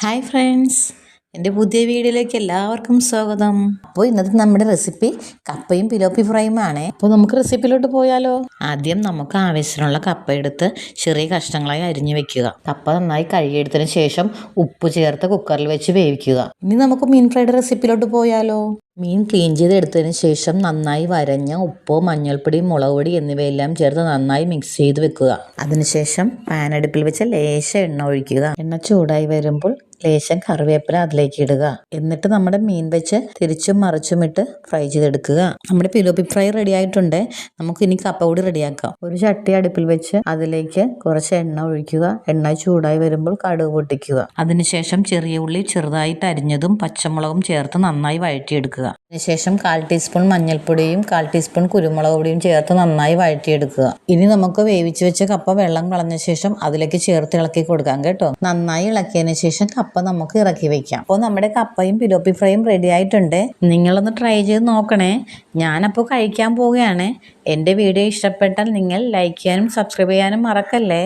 Hi friends, എൻ്റെ പുതിയ വീഡിയോയിലേക്ക് എല്ലാവർക്കും സ്വാഗതം. അപ്പോൾ ഇന്നത്തെ നമ്മുടെ റെസിപ്പി കപ്പയും പിലോപ്പി ഫ്രൈയുമാണ്. അപ്പോൾ നമുക്ക് റെസിപ്പിയിലോട്ട് പോയാലോ? ആദ്യം നമുക്ക് ആവശ്യത്തിനുള്ള കപ്പ എടുത്ത് ചെറിയ കഷ്ണങ്ങളായി അരിഞ്ഞു വെക്കുക. കപ്പ നന്നായി കഴുകിയെടുത്തതിന് ശേഷം ഉപ്പ് ചേർത്ത് കുക്കറിൽ വെച്ച് വേവിക്കുക. ഇനി നമുക്ക് മീൻ ഫ്രൈഡ് റെസിപ്പിയിലോട്ട് പോയാലോ? മീൻ ക്ലീൻ ചെയ്തെടുത്തതിന് ശേഷം നന്നായി വരഞ്ഞ ഉപ്പ്, മഞ്ഞൾപ്പൊടി, മുളക് പൊടി എന്നിവയെല്ലാം ചേർത്ത് നന്നായി മിക്സ് ചെയ്ത് വെക്കുക. അതിനുശേഷം പാൻ അടുപ്പിൽ വെച്ച് ലേശം എണ്ണ ഒഴിക്കുക. എണ്ണ ചൂടായി വരുമ്പോൾ ലേശം കറിവേപ്പില അതിലേക്ക് ഇടുക. എന്നിട്ട് നമ്മുടെ മീൻ വെച്ച് തിരിച്ചും മറിച്ചും ഇട്ട് ഫ്രൈ ചെയ്തെടുക്കുക. നമ്മുടെ പിലോപ്പി ഫ്രൈ റെഡി ആയിട്ടുണ്ട്. നമുക്ക് ഇനി കപ്പ കൂടി റെഡിയാക്കാം. ഒരു ചട്ടി അടുപ്പിൽ വെച്ച് അതിലേക്ക് കുറച്ച് എണ്ണ ഒഴിക്കുക. എണ്ണ ചൂടായി വരുമ്പോൾ കടുക് പൊട്ടിക്കുക. അതിനുശേഷം ചെറിയ ഉള്ളി ചെറുതായിട്ട് അരിഞ്ഞതും പച്ചമുളകും ചേർത്ത് നന്നായി വഴറ്റിയെടുക്കുക. അതിനുശേഷം 1/4 ടീസ്പൂൺ മഞ്ഞൾപ്പൊടിയും 1/4 ടീസ്പൂൺ കുരുമുളക് പൊടിയും ചേർത്ത് നന്നായി വഴറ്റിയെടുക്കുക. ഇനി നമുക്ക് വേവിച്ച് വെച്ച കപ്പ വെള്ളം കളഞ്ഞ ശേഷം അതിലേക്ക് ചേർത്ത് ഇളക്കി കൊടുക്കാം കേട്ടോ. നന്നായി ഇളക്കിയതിന് ശേഷം കപ്പ നമുക്ക് ഇറക്കി വെക്കാം. അപ്പോൾ നമ്മുടെ കപ്പയും പിലോപ്പി ഫ്രൈയും റെഡി ആയിട്ടുണ്ട്. നിങ്ങളൊന്ന് ട്രൈ ചെയ്ത് നോക്കണേ. ഞാനപ്പോൾ കഴിക്കാൻ പോവുകയാണ്. എൻ്റെ വീഡിയോ ഇഷ്ടപ്പെട്ടാൽ നിങ്ങൾ ലൈക്ക് ചെയ്യാനും സബ്സ്ക്രൈബ് ചെയ്യാനും മറക്കല്ലേ.